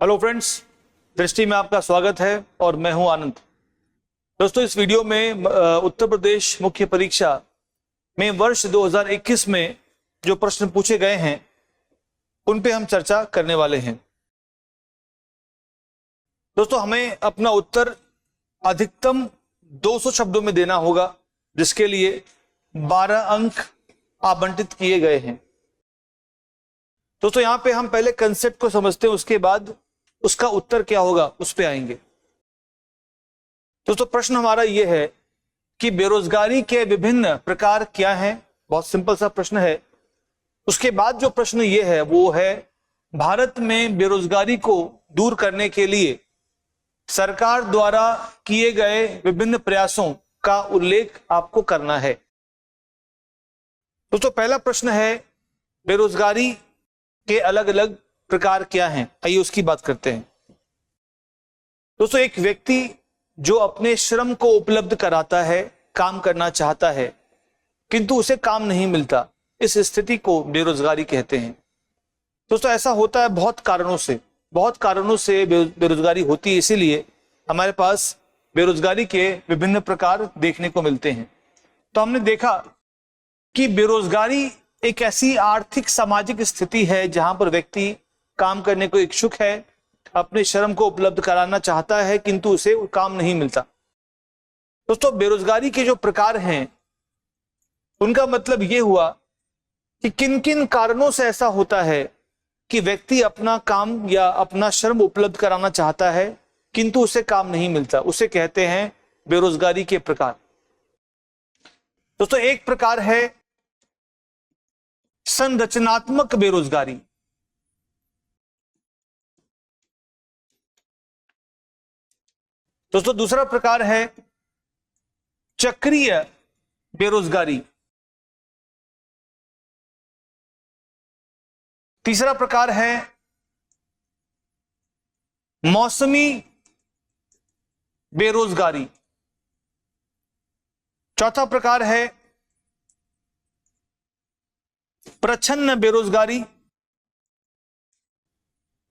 Hello friends, दृष्टि में आपका स्वागत है और मैं हूं आनंद। दोस्तों, इस वीडियो में उत्तर प्रदेश मुख्य परीक्षा में वर्ष 2021 में जो प्रश्न पूछे गए हैं उन पे हम चर्चा करने वाले हैं। दोस्तों, हमें अपना उत्तर अधिकतम 200 शब्दों में देना होगा, जिसके लिए 12 अंक आवंटित किए गए हैं। दोस्तों, यहां पे हम पहले कंसेप्ट को समझते हैं, उसके बाद उसका उत्तर क्या होगा उस पे आएंगे। दोस्तों, प्रश्न हमारा यह है कि बेरोजगारी के विभिन्न प्रकार क्या हैं। बहुत सिंपल सा प्रश्न है। उसके बाद जो प्रश्न ये है वो है, भारत में बेरोजगारी को दूर करने के लिए सरकार द्वारा किए गए विभिन्न प्रयासों का उल्लेख आपको करना है। दोस्तों, पहला प्रश्न है, बेरोजगारी के अलग अलग प्रकार क्या हैं। आइए उसकी बात करते हैं। दोस्तों, एक व्यक्ति जो अपने श्रम को उपलब्ध कराता है, काम करना चाहता है किंतु उसे काम नहीं मिलता, इस स्थिति को बेरोजगारी कहते हैं। दोस्तों, ऐसा होता है बहुत कारणों से बेरोजगारी होती है, इसीलिए हमारे पास बेरोजगारी के विभिन्न प्रकार देखने को मिलते हैं। तो हमने देखा कि बेरोजगारी एक ऐसी आर्थिक सामाजिक स्थिति है जहां पर व्यक्ति काम करने को इच्छुक है, अपने श्रम को उपलब्ध कराना चाहता है किंतु उसे काम नहीं मिलता। दोस्तों, बेरोजगारी के जो प्रकार हैं उनका मतलब यह हुआ कि किन किन कारणों से ऐसा होता है कि व्यक्ति अपना काम या अपना श्रम उपलब्ध कराना चाहता है किंतु उसे काम नहीं मिलता, उसे कहते हैं बेरोजगारी के प्रकार। दोस्तों, एक प्रकार है संरचनात्मक बेरोजगारी। दोस्तों, दूसरा प्रकार है चक्रीय बेरोजगारी। तीसरा प्रकार है मौसमी बेरोजगारी। चौथा प्रकार है प्रच्छन्न बेरोजगारी।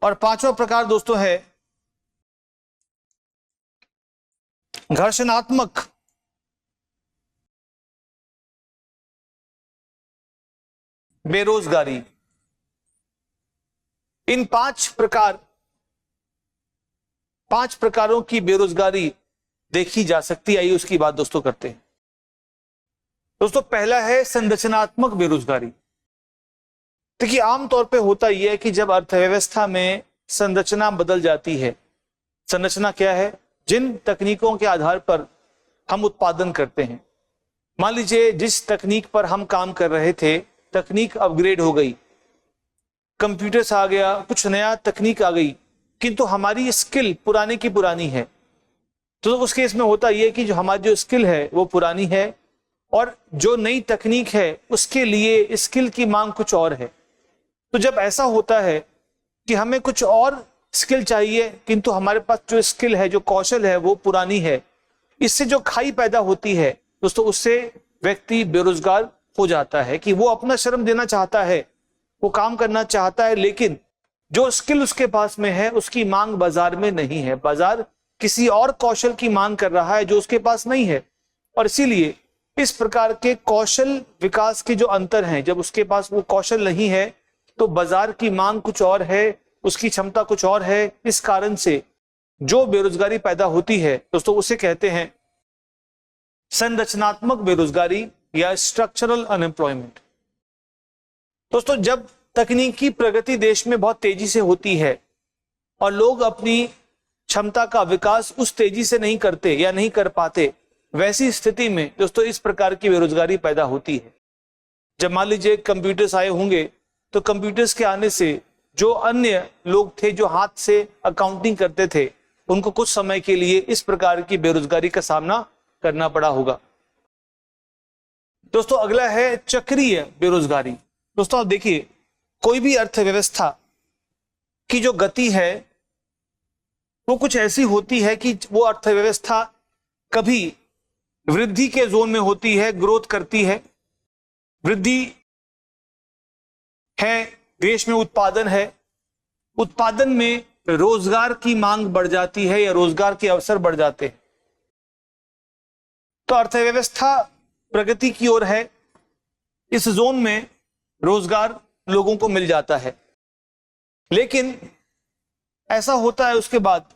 और पांचवा प्रकार दोस्तों है घर्षणात्मक बेरोजगारी। इन पांच प्रकारों की बेरोजगारी देखी जा सकती है। आइए उसकी बात दोस्तों करते हैं। दोस्तों, पहला है संरचनात्मक बेरोजगारी। देखिए, आमतौर पे होता यह है कि जब अर्थव्यवस्था में संरचना बदल जाती है, संरचना क्या है, जिन तकनीकों के आधार पर हम उत्पादन करते हैं। मान लीजिए जिस तकनीक पर हम काम कर रहे थे, तकनीक अपग्रेड हो गई, कंप्यूटर्स आ गया, कुछ नया तकनीक आ गई, किंतु हमारी स्किल पुराने की पुरानी है। तो उस केस में होता यह कि जो हमारी जो स्किल है वो पुरानी है और जो नई तकनीक है उसके लिए स्किल की मांग कुछ और है। तो जब ऐसा होता है कि हमें कुछ और स्किल चाहिए किंतु हमारे पास जो स्किल है, जो कौशल है वो पुरानी है, इससे जो खाई पैदा होती है दोस्तों, उससे व्यक्ति बेरोजगार हो जाता है कि वो अपना श्रम देना चाहता है, वो काम करना चाहता है, लेकिन जो स्किल उसके पास में है उसकी मांग बाजार में नहीं है। बाजार किसी और कौशल की मांग कर रहा है जो उसके पास नहीं है। और इसीलिए इस प्रकार के कौशल विकास के जो अंतर हैं, जब उसके पास वो कौशल नहीं है तो बाजार की मांग कुछ और है, उसकी क्षमता कुछ और है। इस कारण से जो बेरोजगारी पैदा होती है दोस्तों, उसे कहते हैं संरचनात्मक बेरोजगारी या स्ट्रक्चरल अनएम्प्लॉयमेंट। दोस्तों, जब तकनीकी प्रगति देश में बहुत तेजी से होती है और लोग अपनी क्षमता का विकास उस तेजी से नहीं करते या नहीं कर पाते, वैसी स्थिति में दोस्तों इस प्रकार की बेरोजगारी पैदा होती है। जब मान लीजिए कंप्यूटर्स आए होंगे तो कंप्यूटर्स के आने से जो अन्य लोग थे जो हाथ से अकाउंटिंग करते थे, उनको कुछ समय के लिए इस प्रकार की बेरोजगारी का सामना करना पड़ा होगा। दोस्तों, अगला है चक्रीय बेरोजगारी। दोस्तों, आप देखिए, कोई भी अर्थव्यवस्था की जो गति है वो कुछ ऐसी होती है कि वो अर्थव्यवस्था कभी वृद्धि के जोन में होती है, ग्रोथ करती है, वृद्धि है, देश में उत्पादन है, उत्पादन में रोजगार की मांग बढ़ जाती है या रोजगार के अवसर बढ़ जाते हैं, तो अर्थव्यवस्था प्रगति की ओर है। इस जोन में रोजगार लोगों को मिल जाता है। लेकिन ऐसा होता है उसके बाद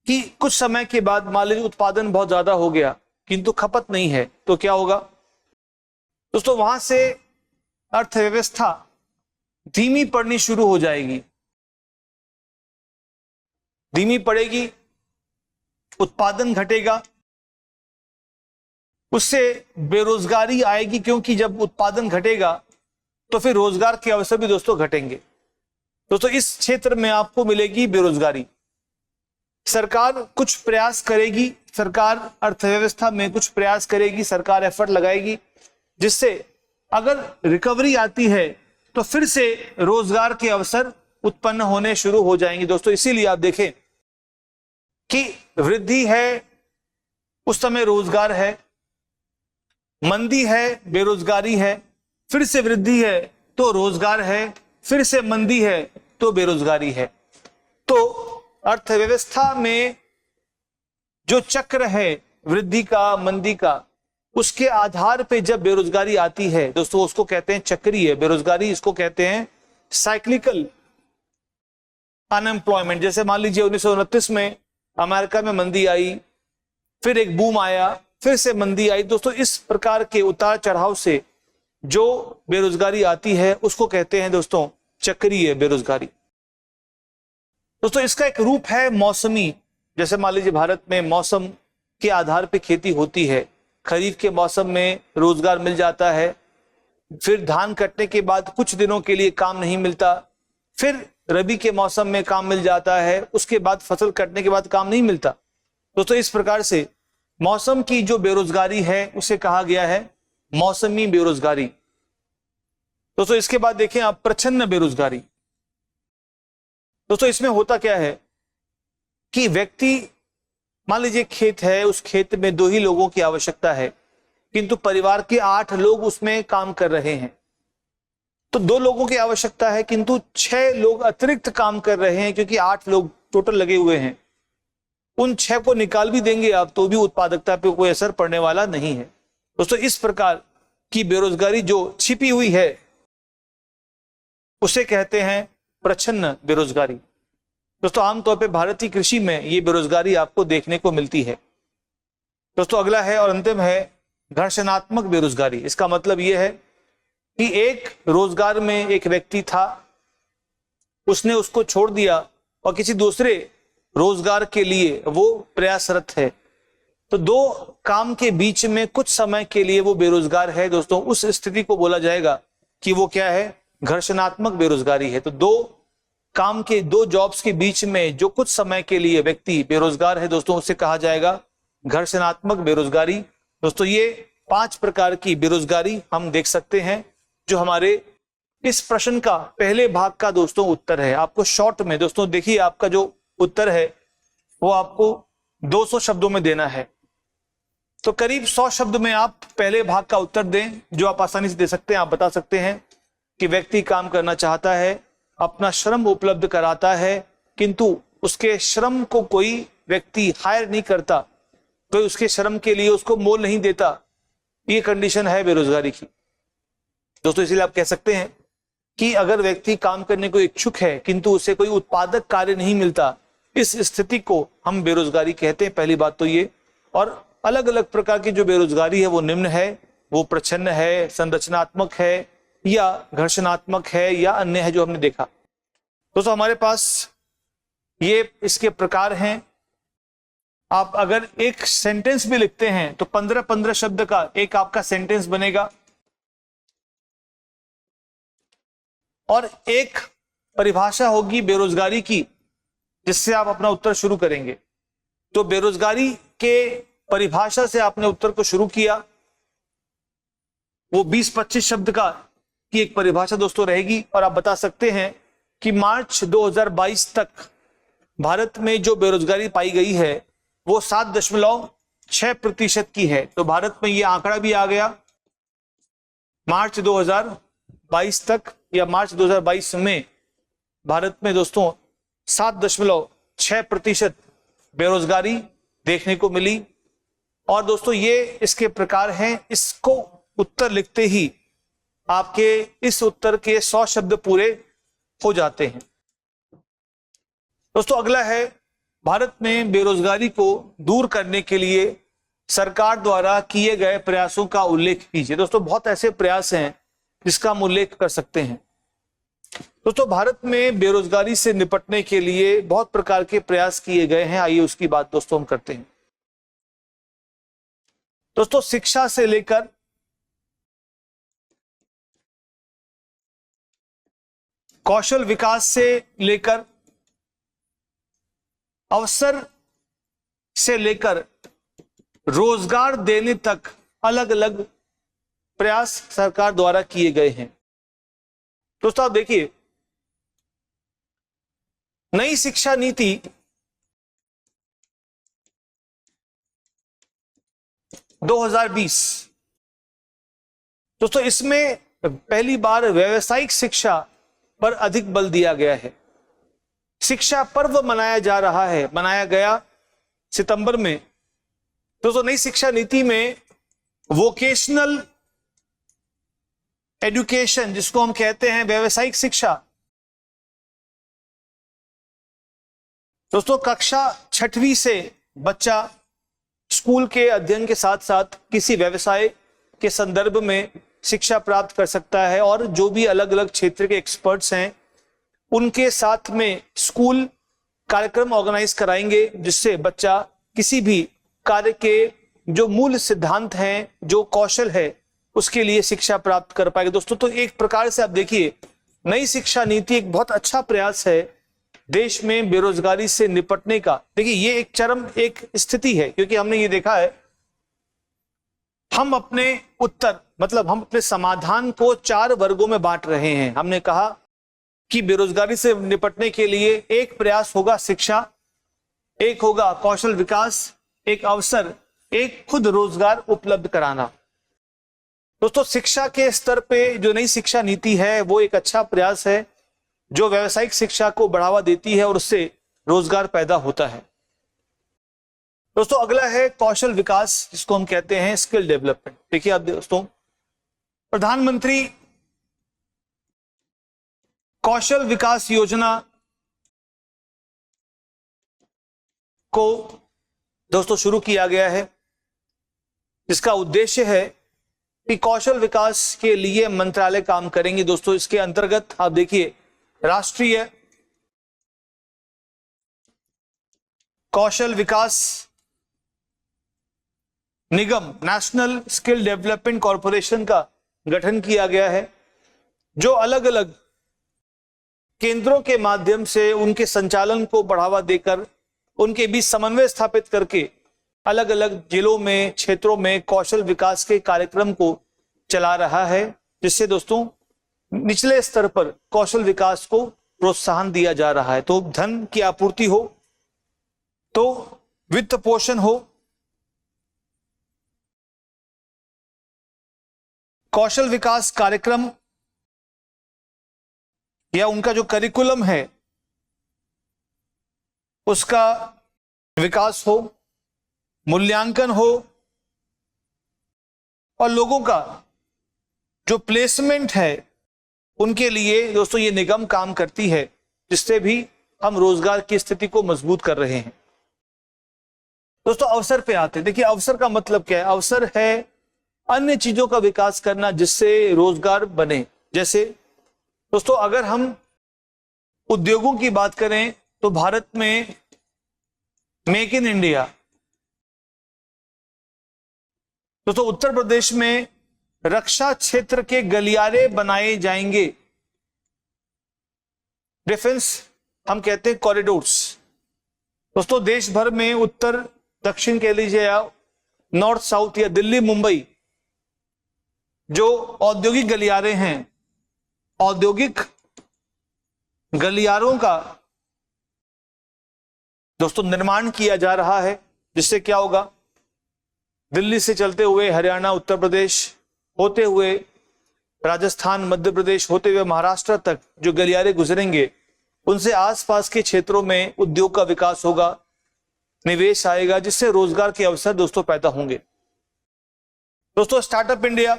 कि कुछ समय के बाद मान लीजिए उत्पादन बहुत ज्यादा हो गया किंतु खपत नहीं है, तो क्या होगा दोस्तों? वहां से अर्थव्यवस्था धीमी पड़नी शुरू हो जाएगी, धीमी पड़ेगी, उत्पादन घटेगा, उससे बेरोजगारी आएगी, क्योंकि जब उत्पादन घटेगा तो फिर रोजगार के अवसर भी दोस्तों घटेंगे। दोस्तों इस क्षेत्र में आपको मिलेगी बेरोजगारी। सरकार कुछ प्रयास करेगी, सरकार अर्थव्यवस्था में कुछ प्रयास करेगी, सरकार एफर्ट लगाएगी, जिससे अगर रिकवरी आती है तो फिर से रोजगार के अवसर उत्पन्न होने शुरू हो जाएंगे। दोस्तों इसीलिए आप देखें कि वृद्धि है उस समय रोजगार है, मंदी है बेरोजगारी है, फिर से वृद्धि है तो रोजगार है, फिर से मंदी है तो बेरोजगारी है। तो अर्थव्यवस्था में जो चक्र है वृद्धि का मंदी का, उसके आधार पे जब बेरोजगारी आती है दोस्तों उसको कहते हैं चक्रीय बेरोजगारी, इसको कहते हैं साइक्लिकल अनएम्प्लॉयमेंट। जैसे मान लीजिए 1929 में अमेरिका में मंदी आई, फिर एक बूम आया, फिर से मंदी आई। दोस्तों इस प्रकार के उतार चढ़ाव से जो बेरोजगारी आती है उसको कहते हैं दोस्तों चक्रीय बेरोजगारी। दोस्तों इसका एक रूप है मौसमी। जैसे मान लीजिए भारत में मौसम के आधार पर खेती होती है, खरीफ के मौसम में रोजगार मिल जाता है, फिर धान कटने के बाद कुछ दिनों के लिए काम नहीं मिलता, फिर रबी के मौसम में काम मिल जाता है, उसके बाद फसल कटने के बाद काम नहीं मिलता। दोस्तों इस प्रकार से मौसम की जो बेरोजगारी है उसे कहा गया है मौसमी बेरोजगारी। दोस्तों इसके बाद देखें आप प्रच्छन्न बेरोजगारी। दोस्तों इसमें होता क्या है कि व्यक्ति मान लीजिए खेत है, उस खेत में 2 ही लोगों की आवश्यकता है किंतु परिवार के 8 लोग उसमें काम कर रहे हैं। तो 2 लोगों की आवश्यकता है किंतु 6 लोग अतिरिक्त काम कर रहे हैं, क्योंकि 8 लोग टोटल लगे हुए हैं। उन 6 को निकाल भी देंगे आप तो भी उत्पादकता पे कोई असर पड़ने वाला नहीं है। दोस्तों इस प्रकार की बेरोजगारी जो छिपी हुई है उसे कहते हैं प्रच्छन्न बेरोजगारी। दोस्तों आमतौर पे भारतीय कृषि में ये बेरोजगारी आपको देखने को मिलती है। दोस्तों अगला है और अंतिम है घर्षणात्मक बेरोजगारी। इसका मतलब यह है कि एक रोजगार में एक व्यक्ति था, उसने उसको छोड़ दिया और किसी दूसरे रोजगार के लिए वो प्रयासरत है, तो 2 काम के बीच में कुछ समय के लिए वो बेरोजगार है। दोस्तों उस स्थिति को बोला जाएगा कि वो क्या है, घर्षणात्मक बेरोजगारी है। तो 2 काम के 2 जॉब्स के बीच में जो कुछ समय के लिए व्यक्ति बेरोजगार है दोस्तों उसे कहा जाएगा घर्षणात्मक बेरोजगारी। दोस्तों ये 5 प्रकार की बेरोजगारी हम देख सकते हैं जो हमारे इस प्रश्न का पहले भाग का दोस्तों उत्तर है। आपको शॉर्ट में दोस्तों देखिए आपका जो उत्तर है वो आपको 200 शब्दों में देना है, तो करीब 100 शब्द में आप पहले भाग का उत्तर दें जो आप आसानी से दे सकते हैं। आप बता सकते हैं कि व्यक्ति काम करना चाहता है, अपना श्रम उपलब्ध कराता है किंतु उसके श्रम को कोई व्यक्ति हायर नहीं करता, कोई उसके श्रम के लिए उसको मोल नहीं देता, ये कंडीशन है बेरोजगारी की। दोस्तों इसीलिए आप कह सकते हैं कि अगर व्यक्ति काम करने को इच्छुक है किंतु उसे कोई उत्पादक कार्य नहीं मिलता, इस स्थिति को हम बेरोजगारी कहते हैं। पहली बात तो ये। और अलग अलग प्रकार की जो बेरोजगारी है वो निम्न है, वो प्रच्छन्न है, संरचनात्मक है या घर्षणात्मक है या अन्य है जो हमने देखा। दोस्तों हमारे पास ये इसके प्रकार हैं। आप अगर एक सेंटेंस भी लिखते हैं तो 15-15 शब्द का एक आपका सेंटेंस बनेगा और एक परिभाषा होगी बेरोजगारी की जिससे आप अपना उत्तर शुरू करेंगे। तो बेरोजगारी के परिभाषा से आपने उत्तर को शुरू किया, वो 20-25 शब्द का की एक परिभाषा दोस्तों रहेगी और आप बता सकते हैं कि मार्च 2022 तक भारत में जो बेरोजगारी पाई गई है वो 7.6% की है। तो भारत में ये आंकड़ा भी आ गया मार्च 2022 तक या मार्च 2022 में भारत में दोस्तों 7.6% बेरोजगारी देखने को मिली। और दोस्तों ये इसके प्रकार हैं, इसको उत्तर लिखते ही आपके इस उत्तर के 100 शब्द पूरे हो जाते हैं। दोस्तों अगला है, भारत में बेरोजगारी को दूर करने के लिए सरकार द्वारा किए गए प्रयासों का उल्लेख कीजिए। दोस्तों बहुत ऐसे प्रयास हैं जिसका हम उल्लेख कर सकते हैं। दोस्तों भारत में बेरोजगारी से निपटने के लिए बहुत प्रकार के प्रयास किए गए हैं, आइए उसकी बात दोस्तों हम करते हैं। दोस्तों शिक्षा से लेकर कौशल विकास से लेकर अवसर से लेकर रोजगार देने तक अलग अलग प्रयास सरकार द्वारा किए गए हैं। दोस्तों आप देखिए, नई शिक्षा नीति 2020, दोस्तों इसमें पहली बार व्यावसायिक शिक्षा पर अधिक बल दिया गया है। शिक्षा पर्व मनाया जा रहा है, मनाया गया सितंबर में। दोस्तों नई शिक्षा नीति में वोकेशनल एजुकेशन, जिसको हम कहते हैं व्यावसायिक शिक्षा, दोस्तों कक्षा 6वीं से बच्चा स्कूल के अध्ययन के साथ साथ किसी व्यवसाय के संदर्भ में शिक्षा प्राप्त कर सकता है। और जो भी अलग अलग क्षेत्र के एक्सपर्ट्स हैं उनके साथ में स्कूल कार्यक्रम ऑर्गेनाइज कराएंगे, जिससे बच्चा किसी भी कार्य के जो मूल सिद्धांत हैं, जो कौशल है, उसके लिए शिक्षा प्राप्त कर पाएगा। दोस्तों तो एक प्रकार से आप देखिए, नई शिक्षा नीति एक बहुत अच्छा प्रयास है देश में बेरोजगारी से निपटने का। देखिए ये एक चरम एक स्थिति है, क्योंकि हमने ये देखा है, हम अपने उत्तर मतलब हम अपने समाधान को 4 वर्गों में बांट रहे हैं। हमने कहा कि बेरोजगारी से निपटने के लिए एक प्रयास होगा शिक्षा, एक होगा कौशल विकास, एक अवसर, एक खुद रोजगार उपलब्ध कराना। दोस्तों शिक्षा के स्तर पे जो नई शिक्षा नीति है वो एक अच्छा प्रयास है, जो व्यावसायिक शिक्षा को बढ़ावा देती है और उससे रोजगार पैदा होता है। दोस्तों अगला है कौशल विकास, जिसको हम कहते हैं स्किल डेवलपमेंट। देखिए आप दोस्तों, प्रधानमंत्री कौशल विकास योजना को दोस्तों शुरू किया गया है, जिसका उद्देश्य है कि कौशल विकास के लिए मंत्रालय काम करेंगे। दोस्तों इसके अंतर्गत आप देखिए, राष्ट्रीय कौशल विकास निगम, नेशनल स्किल डेवलपमेंट कॉरपोरेशन का गठन किया गया है, जो अलग अलग केंद्रों के माध्यम से उनके संचालन को बढ़ावा देकर उनके बीच समन्वय स्थापित करके अलग अलग जिलों में, क्षेत्रों में कौशल विकास के कार्यक्रम को चला रहा है, जिससे दोस्तों निचले स्तर पर कौशल विकास को प्रोत्साहन दिया जा रहा है। तो धन की आपूर्ति हो, तो वित्त पोषण हो, कौशल विकास कार्यक्रम या उनका जो करिकुलम है उसका विकास हो, मूल्यांकन हो, और लोगों का जो प्लेसमेंट है उनके लिए दोस्तों ये निगम काम करती है, जिससे भी हम रोजगार की स्थिति को मजबूत कर रहे हैं। दोस्तों अवसर पे आते हैं। देखिए अवसर का मतलब क्या है? अवसर है अन्य चीजों का विकास करना जिससे रोजगार बने। जैसे दोस्तों अगर हम उद्योगों की बात करें तो भारत में मेक इन इंडिया, दोस्तों उत्तर प्रदेश में रक्षा क्षेत्र के गलियारे बनाए जाएंगे, डिफेंस हम कहते हैं कॉरिडोर्स। दोस्तों देश भर में उत्तर दक्षिण कह लीजिए या नॉर्थ साउथ या दिल्ली मुंबई जो औद्योगिक गलियारे हैं, औद्योगिक गलियारों का दोस्तों निर्माण किया जा रहा है, जिससे क्या होगा, दिल्ली से चलते हुए हरियाणा, उत्तर प्रदेश होते हुए राजस्थान, मध्य प्रदेश होते हुए महाराष्ट्र तक जो गलियारे गुजरेंगे उनसे आसपास के क्षेत्रों में उद्योग का विकास होगा, निवेश आएगा, जिससे रोजगार के अवसर दोस्तों पैदा होंगे। दोस्तों स्टार्टअप इंडिया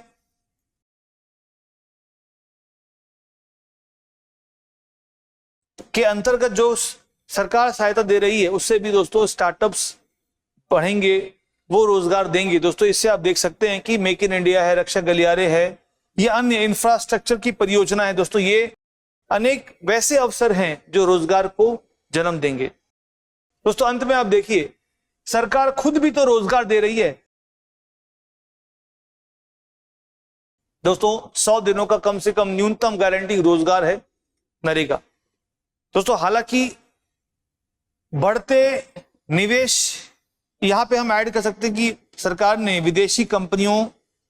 के अंतर्गत जो सरकार सहायता दे रही है उससे भी दोस्तों स्टार्टअप्स बढ़ेंगे, वो रोजगार देंगे। दोस्तों इससे आप देख सकते हैं कि मेक इन इंडिया है, रक्षा गलियारे है, ये अन्य इंफ्रास्ट्रक्चर की परियोजना है। दोस्तों ये अनेक वैसे अवसर हैं जो रोजगार को जन्म देंगे। दोस्तों अंत में आप देखिए, सरकार खुद भी तो रोजगार दे रही है। दोस्तों 100 दिनों का कम से कम न्यूनतम गारंटी रोजगार है नरेगा। दोस्तों हालांकि बढ़ते निवेश, यहां पे हम ऐड कर सकते हैं कि सरकार ने विदेशी कंपनियों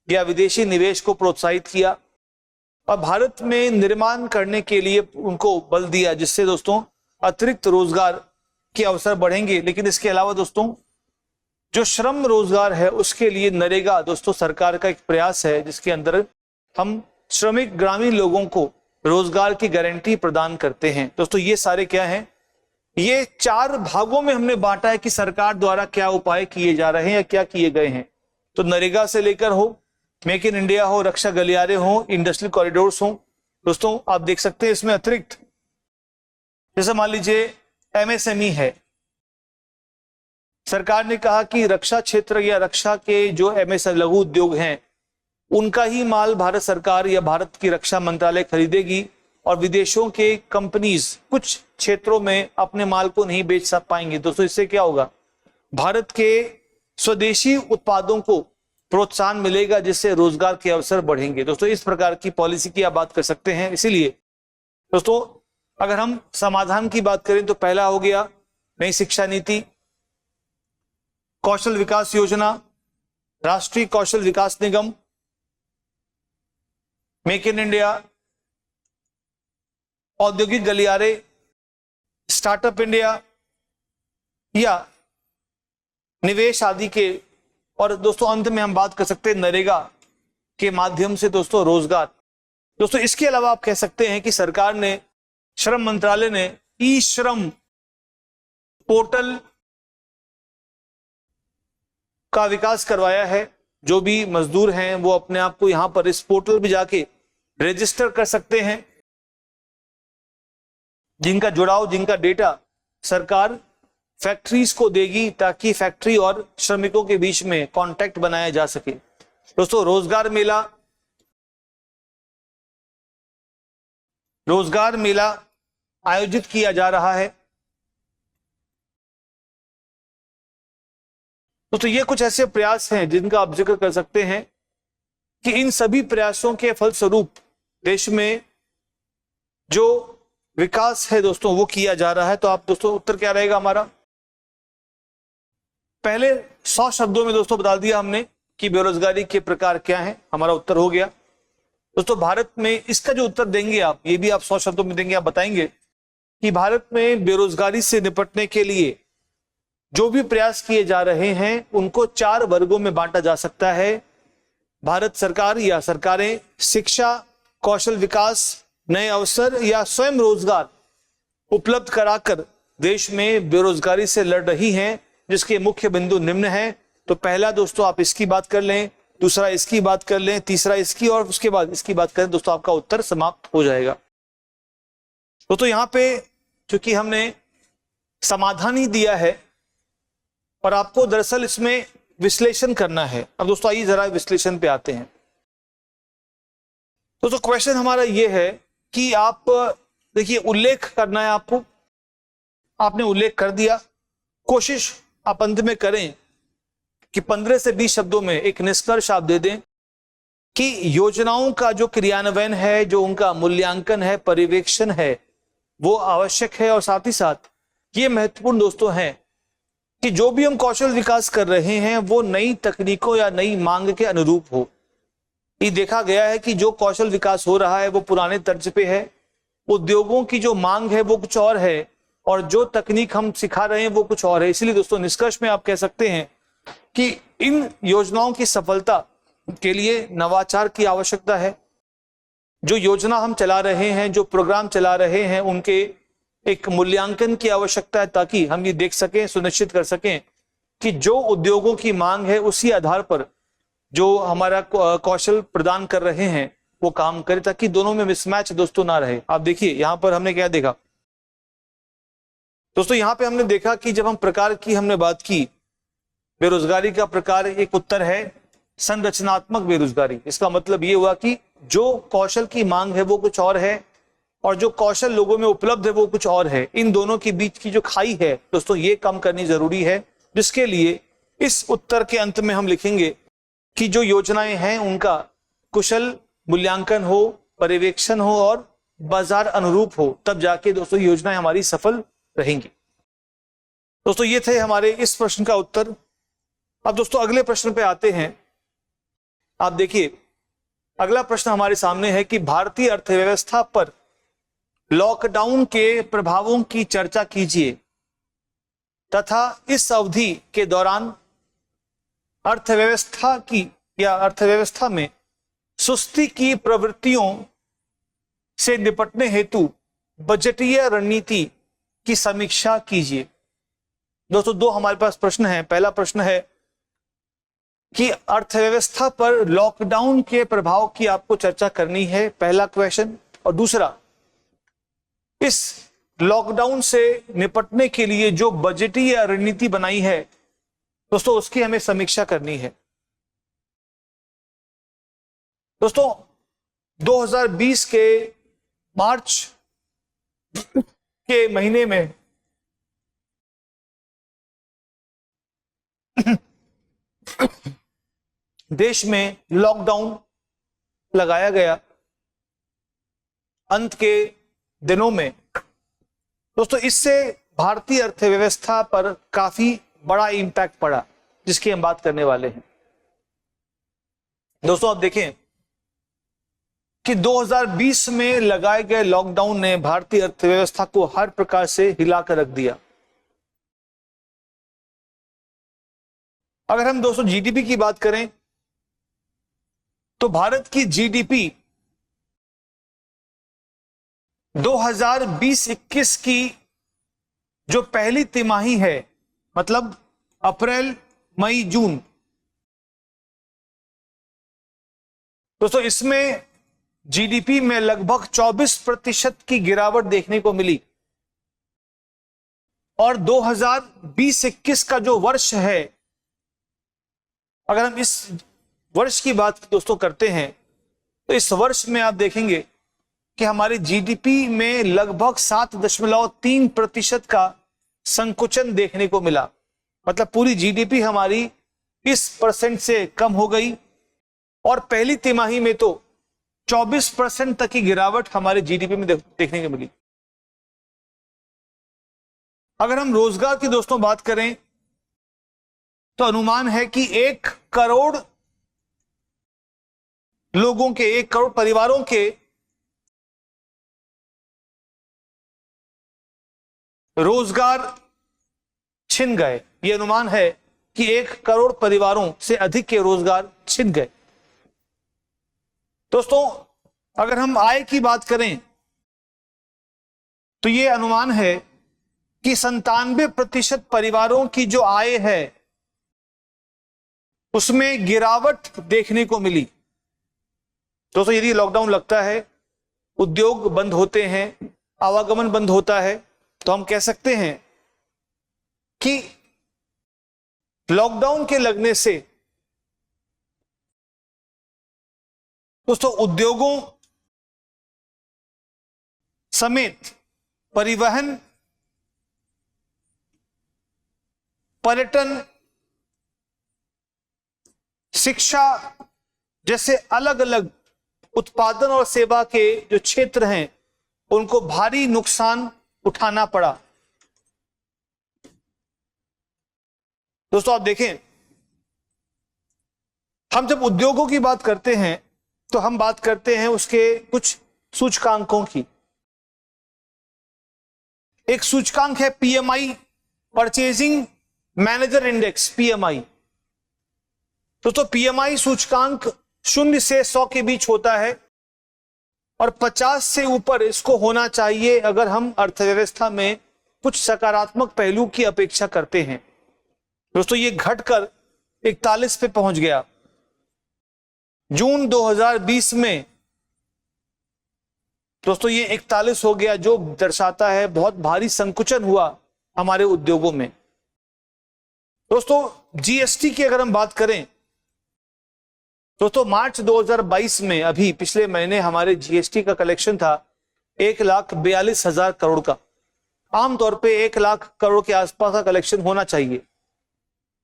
या विदेशी निवेश को प्रोत्साहित किया और भारत में निर्माण करने के लिए उनको बल दिया, जिससे दोस्तों अतिरिक्त रोजगार के अवसर बढ़ेंगे। लेकिन इसके अलावा दोस्तों जो श्रम रोजगार है उसके लिए नरेगा दोस्तों सरकार का एक प्रयास है, जिसके अंदर हम श्रमिक ग्रामीण लोगों को रोजगार की गारंटी प्रदान करते हैं। दोस्तों ये सारे क्या हैं, ये 4 भागों में हमने बांटा है कि सरकार द्वारा क्या उपाय किए जा रहे हैं या क्या किए गए हैं। तो नरेगा से लेकर हो, मेक इन इंडिया हो, रक्षा गलियारे हो, इंडस्ट्रियल कॉरिडोर्स हो, दोस्तों आप देख सकते हैं इसमें अतिरिक्त जैसे मान लीजिए एमएसएमई है, सरकार ने कहा कि रक्षा क्षेत्र या रक्षा के जो लघु उद्योग हैं उनका ही माल भारत सरकार या भारत की रक्षा मंत्रालय खरीदेगी और विदेशों के कंपनीज कुछ क्षेत्रों में अपने माल को नहीं बेच पाएंगे। दोस्तों इससे क्या होगा, भारत के स्वदेशी उत्पादों को प्रोत्साहन मिलेगा, जिससे रोजगार के अवसर बढ़ेंगे। दोस्तों इस प्रकार की पॉलिसी की आप बात कर सकते हैं। इसीलिए दोस्तों अगर हम समाधान की बात करें तो पहला हो गया नई शिक्षा नीति, कौशल विकास योजना, राष्ट्रीय कौशल विकास निगम, मेक इन इंडिया, औद्योगिक गलियारे, स्टार्टअप इंडिया या निवेश आदि के। और दोस्तों अंत में हम बात कर सकते हैं नरेगा के माध्यम से दोस्तों रोजगार। दोस्तों इसके अलावा आप कह सकते हैं कि सरकार ने, श्रम मंत्रालय ने ई श्रम पोर्टल का विकास करवाया है। जो भी मजदूर हैं वो अपने आप को यहां पर इस पोर्टल पे जाके रजिस्टर कर सकते हैं, जिनका जुड़ाव, जिनका डेटा सरकार फैक्ट्रीज को देगी ताकि फैक्ट्री और श्रमिकों के बीच में कांटेक्ट बनाया जा सके। दोस्तों रोजगार मेला आयोजित किया जा रहा है। दोस्तों ये कुछ ऐसे प्रयास हैं जिनका आप जिक्र कर सकते हैं कि इन सभी प्रयासों के फलस्वरूप देश में जो विकास है दोस्तों वो किया जा रहा है। तो आप दोस्तों उत्तर क्या रहेगा हमारा, पहले 100 शब्दों में दोस्तों बता दिया हमने कि बेरोजगारी के प्रकार क्या हैं, हमारा उत्तर हो गया। दोस्तों भारत में इसका जो उत्तर देंगे आप, ये भी आप 100 शब्दों में देंगे, आप बताएंगे कि भारत में बेरोजगारी से निपटने के लिए जो भी प्रयास किए जा रहे हैं उनको 4 वर्गों में बांटा जा सकता है। भारत सरकार या सरकारें शिक्षा, कौशल विकास, नए अवसर या स्वयं रोजगार उपलब्ध कराकर देश में बेरोजगारी से लड़ रही हैं, जिसके मुख्य बिंदु निम्न हैं। तो पहला दोस्तों आप इसकी बात कर लें, दूसरा इसकी बात कर लें, तीसरा इसकी और उसके बाद इसकी बात करें, दोस्तों आपका उत्तर समाप्त हो जाएगा। दोस्तों यहां पे चूंकि हमने समाधान ही दिया है और आपको दरअसल इसमें विश्लेषण करना है। अब दोस्तों आइए जरा विश्लेषण पे आते हैं। दोस्तों क्वेश्चन हमारा ये है कि आप देखिए उल्लेख करना है आपको, आपने उल्लेख कर दिया, कोशिश आप अंत में करें कि 15 से 20 शब्दों में एक निष्कर्ष आप दे दें कि योजनाओं का जो क्रियान्वयन है, जो उनका मूल्यांकन है, पर्यवेक्षण है, वो आवश्यक है। और साथ ही साथ ये महत्वपूर्ण दोस्तों है कि जो भी हम कौशल विकास कर रहे हैं वो नई तकनीकों या नई मांग के अनुरूप हो। ये देखा गया है कि जो कौशल विकास हो रहा है वो पुराने तर्ज पे है, उद्योगों की जो मांग है वो कुछ और है और जो तकनीक हम सिखा रहे हैं वो कुछ और है। इसलिए दोस्तों निष्कर्ष में आप कह सकते हैं कि इन योजनाओं की सफलता के लिए नवाचार की आवश्यकता है। जो योजना हम चला रहे हैं, जो प्रोग्राम चला रहे हैं, उनके एक मूल्यांकन की आवश्यकता है, ताकि हम ये देख सकें, सुनिश्चित कर सकें कि जो उद्योगों की मांग है उसी आधार पर जो हमारा कौशल प्रदान कर रहे हैं वो काम करे, ताकि दोनों में मिसमैच दोस्तों ना रहे। आप देखिए यहां पर हमने क्या देखा दोस्तों, यहां पे हमने देखा कि जब हम प्रकार की हमने बात की, बेरोजगारी का प्रकार एक उत्तर है संरचनात्मक बेरोजगारी। इसका मतलब ये हुआ कि जो कौशल की मांग है वो कुछ और है और जो कौशल लोगों में उपलब्ध है वो कुछ और है। इन दोनों के बीच की जो खाई है दोस्तों ये कम करनी जरूरी है, जिसके लिए इस उत्तर के अंत में हम लिखेंगे कि जो योजनाएं हैं उनका कुशल मूल्यांकन हो, पर्यवेक्षण हो और बाजार अनुरूप हो, तब जाके दोस्तों योजनाएं हमारी सफल रहेंगी। दोस्तों ये थे हमारे इस प्रश्न का उत्तर। अब दोस्तों अगले प्रश्न पे आते हैं। आप देखिए अगला प्रश्न हमारे सामने है कि भारतीय अर्थव्यवस्था पर लॉकडाउन के प्रभावों की चर्चा कीजिए तथा इस अवधि के दौरान अर्थव्यवस्था की या अर्थव्यवस्था में सुस्ती की प्रवृत्तियों से निपटने हेतु बजटीय रणनीति की समीक्षा कीजिए। दोस्तों दो हमारे पास प्रश्न हैं। पहला प्रश्न है कि अर्थव्यवस्था पर लॉकडाउन के प्रभाव की आपको चर्चा करनी है, पहला क्वेश्चन। और दूसरा, इस लॉकडाउन से निपटने के लिए जो बजटीय रणनीति बनाई है दोस्तों उसकी हमें समीक्षा करनी है। दोस्तों 2020 के मार्च के महीने में देश में लॉकडाउन लगाया गया। अंत के दिनों में दोस्तों इससे भारतीय अर्थव्यवस्था पर काफी बड़ा इंपैक्ट पड़ा, जिसकी हम बात करने वाले हैं। दोस्तों आप देखें कि 2020 में लगाए गए लॉकडाउन ने भारतीय अर्थव्यवस्था को हर प्रकार से हिलाकर रख दिया। अगर हम दोस्तों जीडीपी की बात करें तो भारत की जीडीपी 2020-21 की जो पहली तिमाही है, मतलब अप्रैल मई जून, दोस्तों इसमें जीडीपी में लगभग 24% की गिरावट देखने को मिली। और 2020-21 का जो वर्ष है, अगर हम इस वर्ष की बात दोस्तों करते हैं तो इस वर्ष में आप देखेंगे कि हमारी जीडीपी में लगभग 7.3% का संकुचन देखने को मिला। मतलब पूरी जीडीपी हमारी 20% से कम हो गई और पहली तिमाही में तो 24% तक की गिरावट हमारे जीडीपी में देखने को मिली। अगर हम रोजगार की दोस्तों बात करें तो अनुमान है कि 1 करोड़ लोगों के, 1 करोड़ परिवारों के रोजगार छिन गए। यह अनुमान है कि 1 करोड़ परिवारों से अधिक के रोजगार छिन गए। दोस्तों अगर हम आय की बात करें तो यह अनुमान है कि 97% परिवारों की जो आय है उसमें गिरावट देखने को मिली। दोस्तों यदि लॉकडाउन लगता है, उद्योग बंद होते हैं, आवागमन बंद होता है, तो हम कह सकते हैं कि लॉकडाउन के लगने से दोस्तों उद्योगों समेत परिवहन, पर्यटन, शिक्षा जैसे अलग अलग उत्पादन और सेवा के जो क्षेत्र हैं उनको भारी नुकसान उठाना पड़ा। दोस्तों आप देखें, हम जब उद्योगों की बात करते हैं तो हम बात करते हैं उसके कुछ सूचकांकों की। एक सूचकांक है PMI, purchasing manager index, PMI. दोस्तों पीएमआई सूचकांक 0 से 100 के बीच होता है और 50 से ऊपर इसको होना चाहिए अगर हम अर्थव्यवस्था में कुछ सकारात्मक पहलू की अपेक्षा करते हैं। दोस्तों ये घटकर 41 पे पहुंच गया। जून 2020 में दोस्तों ये 41 हो गया, जो दर्शाता है बहुत भारी संकुचन हुआ हमारे उद्योगों में। दोस्तों जीएसटी की अगर हम बात करें, दोस्तों मार्च 2022 में अभी पिछले महीने हमारे जीएसटी का कलेक्शन था 1,42,000 करोड़ का। आमतौर पे 1 लाख करोड़ के आसपास का कलेक्शन होना चाहिए।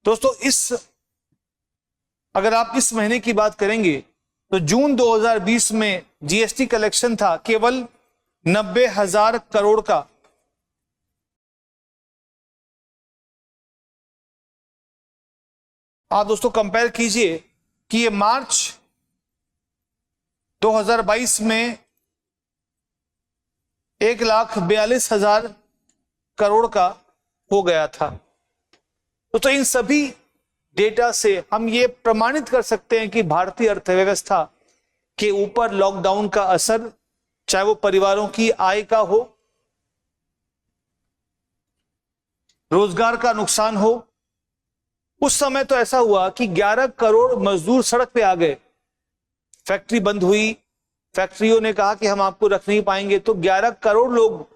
दोस्तों अगर आप इस महीने की बात करेंगे तो जून 2020 में जीएसटी कलेक्शन था केवल 90,000 करोड़ का। आप दोस्तों कंपेयर कीजिए कि ये मार्च 2022 में 1,42,000 करोड़ का हो गया था। तो इन सभी डेटा से हम ये प्रमाणित कर सकते हैं कि भारतीय अर्थव्यवस्था के ऊपर लॉकडाउन का असर, चाहे वो परिवारों की आय का हो, रोजगार का नुकसान हो। उस समय तो ऐसा हुआ कि 11 करोड़ मजदूर सड़क पे आ गए, फैक्ट्री बंद हुई, फैक्ट्रियों ने कहा कि हम आपको रख नहीं पाएंगे, तो 11 करोड़ लोग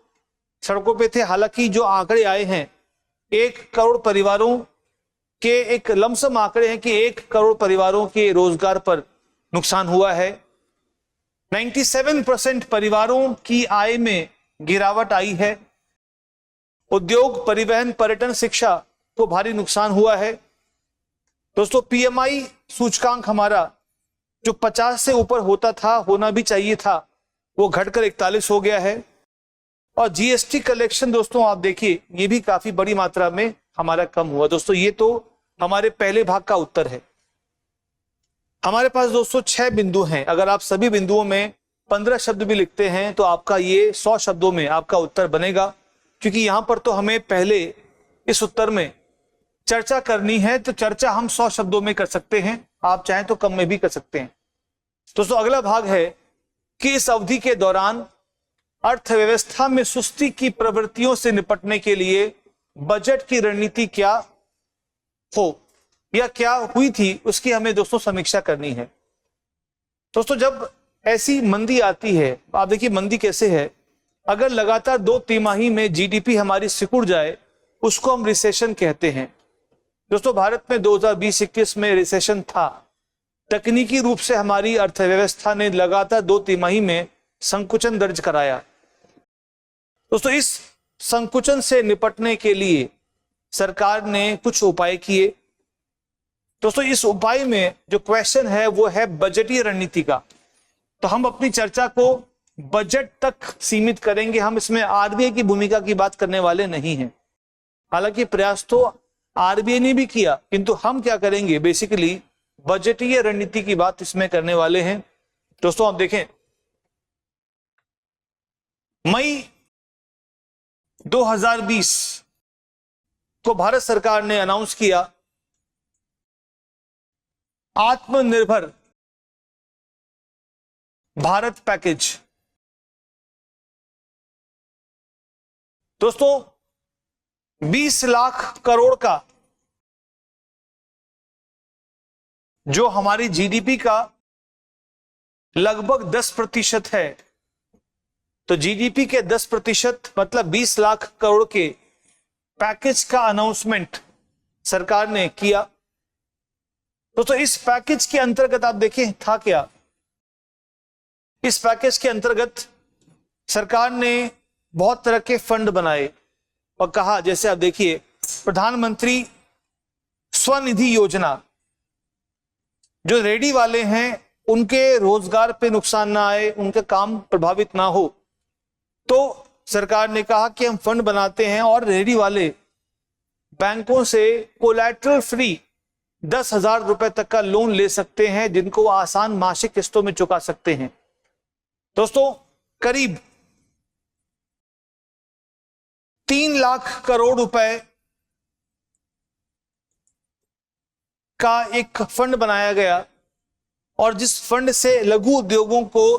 सड़कों पे थे। हालांकि जो आंकड़े आए हैं 1 करोड़ परिवारों के, एक लमसम आंकड़े हैं कि 1 करोड़ परिवारों के रोजगार पर नुकसान हुआ है। 97% परिवारों की आय में गिरावट आई है। उद्योग, परिवहन, पर्यटन, शिक्षा को भारी नुकसान हुआ है। दोस्तों पीएमआई सूचकांक हमारा जो 50 से ऊपर होता था, होना भी चाहिए था, वो घटकर 41 हो गया है। और जीएसटी कलेक्शन दोस्तों आप देखिए ये भी काफी बड़ी मात्रा में हमारा कम हुआ। दोस्तों ये तो हमारे पहले भाग का उत्तर है। हमारे पास दोस्तों 6 बिंदु हैं। अगर आप सभी बिंदुओं में 15 शब्द भी लिखते हैं तो आपका ये 100 शब्दों में आपका उत्तर बनेगा, क्योंकि यहां पर तो हमें पहले इस उत्तर में चर्चा करनी है, तो चर्चा हम 100 शब्दों में कर सकते हैं, आप चाहें तो कम में भी कर सकते हैं। दोस्तों अगला भाग है कि इस अवधि के दौरान अर्थव्यवस्था में सुस्ती की प्रवृत्तियों से निपटने के लिए बजट की रणनीति क्या हो या क्या हुई थी, उसकी हमें दोस्तों समीक्षा करनी है। दोस्तों जब ऐसी मंदी आती है, आप देखिए मंदी कैसे है, अगर लगातार 2 तिमाही में जीडीपी हमारी सिकुड़ जाए उसको हम रिसेशन कहते हैं। दोस्तों भारत में 2020-21 में रिसेशन था। तकनीकी रूप से हमारी अर्थव्यवस्था ने लगातार 2 तिमाही में संकुचन दर्ज कराया। दोस्तों इस संकुचन से निपटने के लिए सरकार ने कुछ उपाय किए। दोस्तों इस उपाय में जो क्वेश्चन है वो है बजटीय रणनीति का। तो हम अपनी चर्चा को बजट तक सीमित करेंगे, हम इसमें आरबीआई की भूमिका की बात करने वाले नहीं हैं। हालांकि प्रयास तो आरबीआई ने भी किया, किंतु हम क्या करेंगे, बेसिकली बजटीय रणनीति की बात इसमें करने वाले हैं। दोस्तों आप देखें मई 2020 को भारत सरकार ने अनाउंस किया आत्मनिर्भर भारत पैकेज। दोस्तों 20 लाख करोड़ का जो हमारी जीडीपी का लगभग 10% है, तो जीडीपी के 10% मतलब 20 लाख करोड़ के पैकेज का अनाउंसमेंट सरकार ने किया। दोस्तों इस पैकेज के अंतर्गत आप देखें था क्या, इस पैकेज के अंतर्गत सरकार ने बहुत तरह के फंड बनाए और कहा, जैसे आप देखिए प्रधानमंत्री स्वनिधि योजना, जो रेडी वाले हैं उनके रोजगार पे नुकसान ना आए, उनका काम प्रभावित ना हो, तो सरकार ने कहा कि हम फंड बनाते हैं और रेडी वाले बैंकों से कोलैटरल फ्री 10,000 रुपए तक का लोन ले सकते हैं, जिनको वो आसान मासिक किस्तों में चुका सकते हैं। दोस्तों करीब 3 लाख करोड़ रुपए का एक फंड बनाया गया, और जिस फंड से लघु उद्योगों को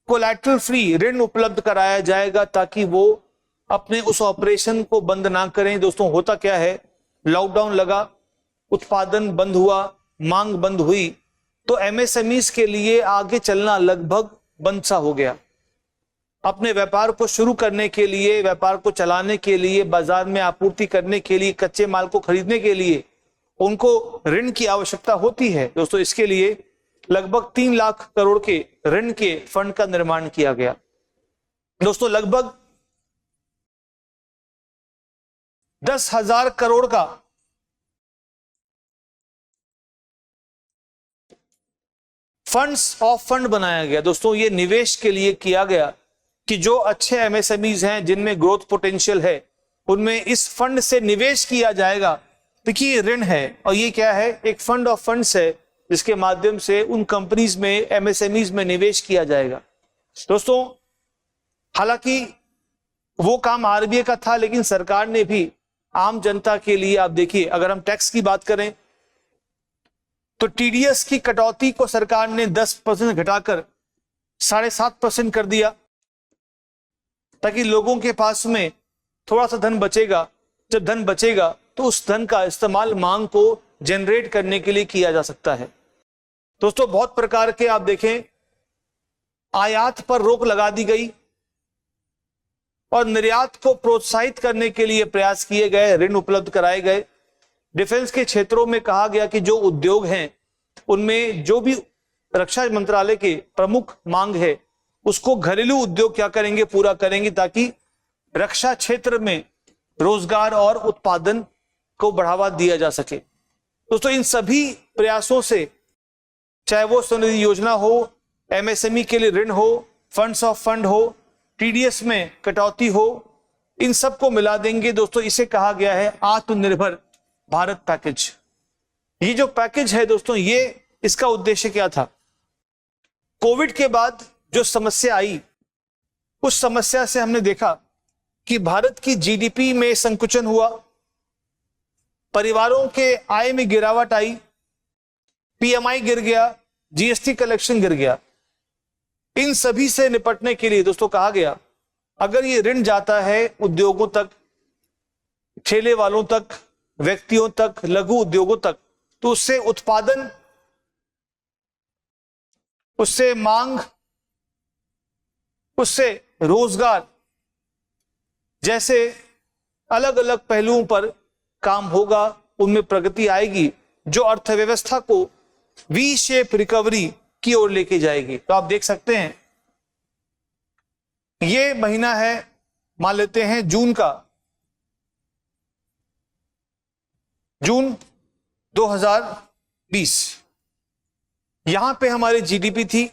कोलैटरल फ्री ऋण उपलब्ध कराया जाएगा ताकि वो अपने उस ऑपरेशन को बंद ना करें। दोस्तों होता क्या है, लॉकडाउन लगा, उत्पादन बंद हुआ, मांग बंद हुई, तो एमएसएमईज के लिए आगे चलना लगभग बंद सा हो गया। अपने व्यापार को शुरू करने के लिए, व्यापार को चलाने के लिए, बाजार में आपूर्ति करने के लिए, कच्चे माल को खरीदने के लिए उनको ऋण की आवश्यकता होती है। दोस्तों इसके लिए लगभग 3 लाख करोड़ के ऋण के फंड का निर्माण किया गया। दोस्तों लगभग 10,000 करोड़ का फंड्स ऑफ फंड बनाया गया। दोस्तों ये निवेश के लिए किया गया कि जो अच्छे एमएसएमईज हैं, जिनमें ग्रोथ पोटेंशियल है, उनमें इस फंड से निवेश किया जाएगा। देखिए ऋण है और ये क्या है, एक फंड ऑफ फंड्स है जिसके माध्यम से उन कंपनीज में, एमएसएमईज में निवेश किया जाएगा। दोस्तों हालांकि वो काम आरबीआई का था, लेकिन सरकार ने भी आम जनता के लिए, आप देखिए अगर हम टैक्स की बात करें तो टीडीएस की कटौती को सरकार ने 10% घटाकर 7.5% कर दिया, ताकि लोगों के पास में थोड़ा सा धन बचेगा। जब धन बचेगा तो उस धन का इस्तेमाल मांग को जनरेट करने के लिए किया जा सकता है। दोस्तों बहुत प्रकार के आप देखें, आयात पर रोक लगा दी गई और निर्यात को प्रोत्साहित करने के लिए प्रयास किए गए, ऋण उपलब्ध कराए गए। डिफेंस के क्षेत्रों में कहा गया कि जो उद्योग हैं उनमें जो भी रक्षा मंत्रालय के प्रमुख मांग है उसको घरेलू उद्योग क्या करेंगे, पूरा करेंगे, ताकि रक्षा क्षेत्र में रोजगार और उत्पादन को बढ़ावा दिया जा सके। दोस्तों इन सभी प्रयासों से, चाहे वो स्वनिधि योजना हो, एमएसएमई के लिए ऋण हो, फंड्स ऑफ फंड हो, टीडीएस में कटौती हो, इन सब को मिला देंगे। दोस्तों इसे कहा गया है आत्मनिर्भर भारत पैकेज। ये जो पैकेज है दोस्तों, ये इसका उद्देश्य क्या था, कोविड के बाद जो समस्या आई, उस समस्या से हमने देखा कि भारत की जीडीपी में संकुचन हुआ, परिवारों के आय में गिरावट आई, पीएमआई गिर गया, जीएसटी कलेक्शन गिर गया। इन सभी से निपटने के लिए दोस्तों कहा गया, अगर ये ऋण जाता है उद्योगों तक, ठेले वालों तक, व्यक्तियों तक, लघु उद्योगों तक, तो उससे उत्पादन, उससे मांग, उससे रोजगार जैसे अलग अलग पहलुओं पर काम होगा, उनमें प्रगति आएगी, जो अर्थव्यवस्था को वी शेप रिकवरी की ओर लेके जाएगी। तो आप देख सकते हैं ये महीना है, मान लेते हैं जून का, जून 2020, यहां पे हमारी जीडीपी थी।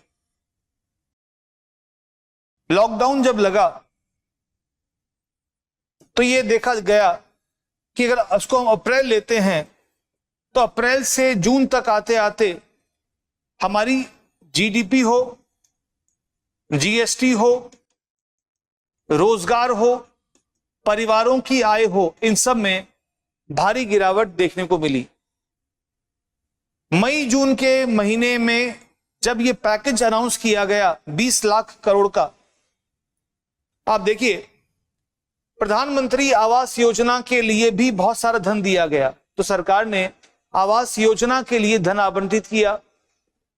लॉकडाउन जब लगा तो ये देखा गया कि अगर उसको हम अप्रैल लेते हैं तो अप्रैल से जून तक आते आते हमारी जीडीपी हो, जीएसटी हो, रोजगार हो, परिवारों की आय हो, इन सब में भारी गिरावट देखने को मिली। मई जून के महीने में जब ये पैकेज अनाउंस किया गया 20 लाख करोड़ का, आप देखिए प्रधानमंत्री आवास योजना के लिए भी बहुत सारा धन दिया गया। तो सरकार ने आवास योजना के लिए धन आवंटित किया।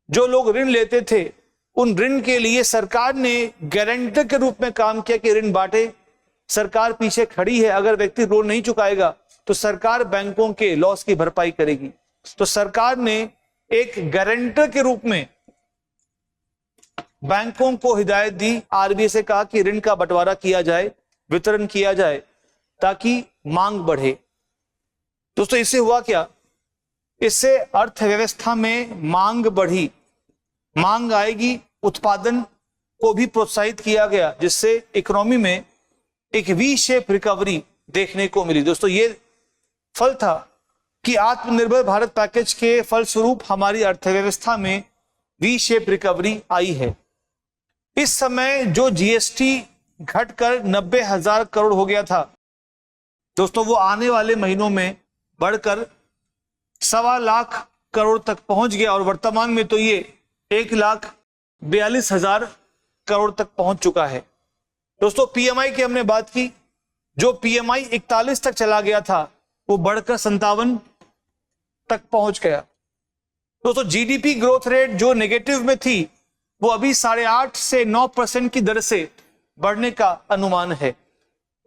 जो लोग ऋण लेते थे उन ऋण के लिए सरकार ने गारंटर के रूप में काम किया कि ऋण बांटे। सरकार पीछे खड़ी है, अगर व्यक्ति लोन नहीं चुकाएगा तो सरकार बैंकों के लॉस की भरपाई करेगी। तो सरकार ने एक गारंटर के रूप में बैंकों को हिदायत दी, आरबीआई से कहा कि ऋण का बंटवारा किया जाए, वितरण किया जाए, ताकि मांग बढ़े। दोस्तों इससे हुआ क्या, इससे अर्थव्यवस्था में मांग बढ़ी, मांग आएगी, उत्पादन को भी प्रोत्साहित किया गया, जिससे इकोनॉमी में एक वी शेप रिकवरी देखने को मिली। दोस्तों ये फल था कि आत्मनिर्भर भारत पैकेज के फलस्वरूप हमारी अर्थव्यवस्था में वी शेप रिकवरी आई है। इस समय जो जीएसटी घटकर 90,000 करोड़ हो गया था दोस्तों, वो आने वाले महीनों में बढ़कर 1.25 लाख करोड़ तक पहुंच गया और वर्तमान में तो ये 1,42,000 करोड़ तक पहुंच चुका है। दोस्तों पीएमआई की हमने बात की, जो पीएमआई 41 तक चला गया था वो बढ़कर 57 तक पहुंच गया। दोस्तों जीडीपी ग्रोथ रेट जो नेगेटिव में थी वो अभी 8.5 से 9% की दर से बढ़ने का अनुमान है।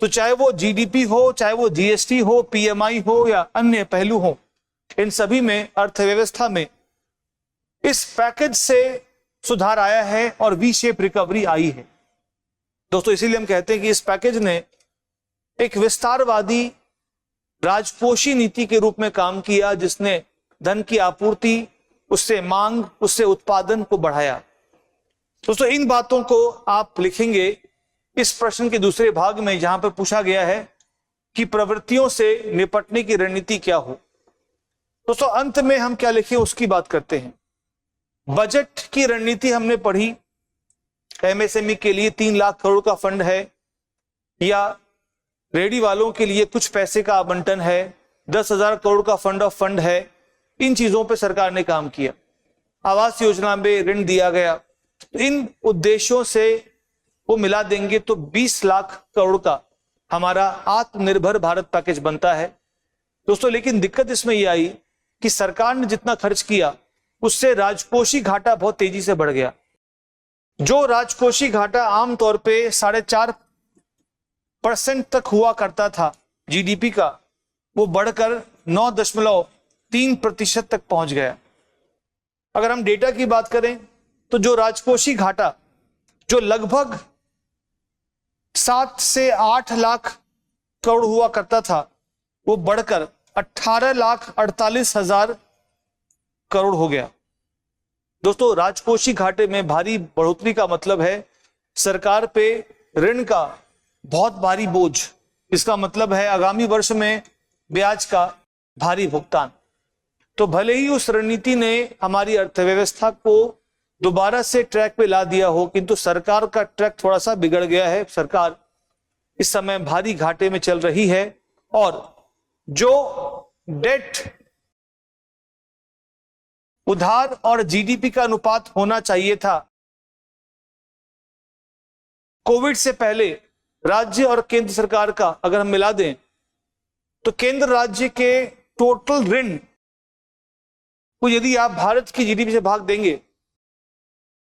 तो चाहे वो जीडीपी हो, चाहे वो जीएसटी हो, पीएमआई हो या अन्य पहलू हो, इन सभी में अर्थव्यवस्था में इस पैकेज से सुधार आया है और वी शेप रिकवरी आई है। दोस्तों इसीलिए हम कहते हैं कि इस पैकेज ने एक विस्तारवादी राजकोषीय नीति के रूप में काम किया, जिसने धन की आपूर्ति, उससे मांग, उससे उत्पादन को बढ़ाया। दोस्तों इन बातों को आप लिखेंगे इस प्रश्न के दूसरे भाग में, जहां पर पूछा गया है कि प्रवृत्तियों से निपटने की रणनीति क्या हो। दोस्तों अंत में हम क्या लिखें उसकी बात करते हैं। बजट की रणनीति हमने पढ़ी, एमएसएमई के लिए 3 लाख करोड़ का फंड है, या रेडी वालों के लिए कुछ पैसे का आवंटन है, 10,000 करोड़ का फंड ऑफ फंड है। इन चीजों पे सरकार ने काम किया। आवास योजना में ऋण दिया गया। तो इन उद्देश्यों से वो मिला देंगे तो 20 लाख करोड़ का हमारा आत्मनिर्भर भारत पैकेज बनता है। दोस्तों लेकिन दिक्कत इसमें यह आई कि सरकार ने जितना खर्च किया उससे राजकोषीय घाटा बहुत तेजी से बढ़ गया। जो राजकोषीय घाटा आमतौर पे 4.5% तक हुआ करता था जीडीपी का, वो बढ़कर 9.3% तक पहुंच गया। अगर हम डेटा की बात करें तो जो राजकोषीय घाटा जो लगभग 7 से 8 लाख करोड़ हुआ करता था, वो बढ़कर 18,48,000 करोड़ हो गया। दोस्तों राजकोषीय घाटे में भारी बढ़ोतरी का मतलब है सरकार पे ऋण का बहुत भारी बोझ। इसका मतलब है आगामी वर्ष में ब्याज का भारी भुगतान। तो भले ही उस रणनीति ने हमारी अर्थव्यवस्था को दोबारा से ट्रैक पे ला दिया हो, किंतु सरकार का ट्रैक थोड़ा सा बिगड़ गया है। सरकार इस समय भारी घाटे में चल रही है और जो डेट, उधार और जीडीपी का अनुपात होना चाहिए था कोविड से पहले राज्य और केंद्र सरकार का, अगर हम मिला दें तो केंद्र राज्य के टोटल ऋण को यदि आप भारत की जीडीपी से भाग देंगे,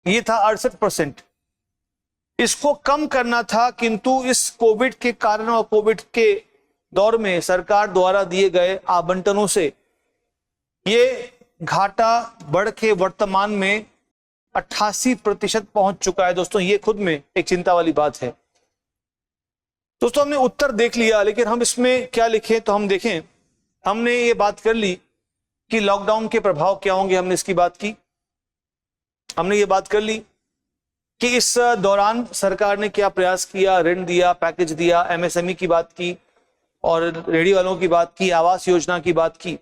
ये था 68%। इसको कम करना था, किंतु इस कोविड के कारण और कोविड के दौर में सरकार द्वारा दिए गए आवंटनों से ये घाटा बढ़ के वर्तमान में 88% पहुंच चुका है। दोस्तों ये खुद में एक चिंता वाली बात है। दोस्तों हमने उत्तर देख लिया, लेकिन हम इसमें क्या लिखें तो हम देखें, हमने ये बात कर ली कि लॉकडाउन के प्रभाव क्या होंगे, हमने इसकी बात की। हमने ये बात कर ली कि इस दौरान सरकार ने क्या प्रयास किया, ऋण दिया, पैकेज दिया, एमएसएमई की बात की और रेडी वालों की बात की, आवास योजना की बात की।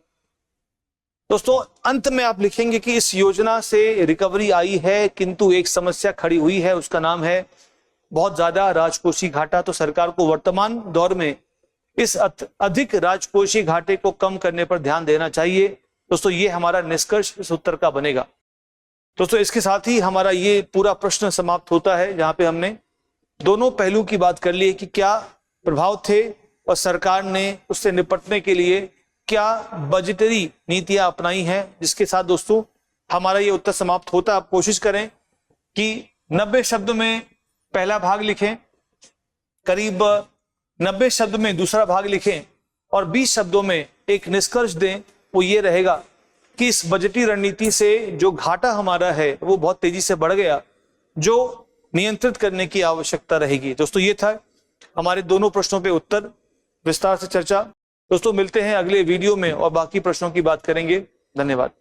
दोस्तों अंत में आप लिखेंगे कि इस योजना से रिकवरी आई है, किंतु एक समस्या खड़ी हुई है, उसका नाम है बहुत ज्यादा राजकोषीय घाटा। तो सरकार को वर्तमान दौर में इस अधिक राजकोषीय घाटे को कम करने पर ध्यान देना चाहिए। दोस्तों ये हमारा निष्कर्ष इस उत्तर का बनेगा। दोस्तों इसके साथ ही हमारा ये पूरा प्रश्न समाप्त होता है, जहां पे हमने दोनों पहलू की बात कर ली है कि क्या प्रभाव थे और सरकार ने उससे निपटने के लिए क्या बजटरी नीतियां अपनाई हैं, जिसके साथ दोस्तों हमारा ये उत्तर समाप्त होता है। आप कोशिश करें कि 90 शब्द में पहला भाग लिखें, करीब 90 शब्द में दूसरा भाग लिखें और 20 शब्दों में एक निष्कर्ष दें। वो ये रहेगा कि इस बजटीय रणनीति से जो घाटा हमारा है वो बहुत तेजी से बढ़ गया, जो नियंत्रित करने की आवश्यकता रहेगी। दोस्तों ये था हमारे दोनों प्रश्नों पे उत्तर, विस्तार से चर्चा। दोस्तों मिलते हैं अगले वीडियो में और बाकी प्रश्नों की बात करेंगे। धन्यवाद।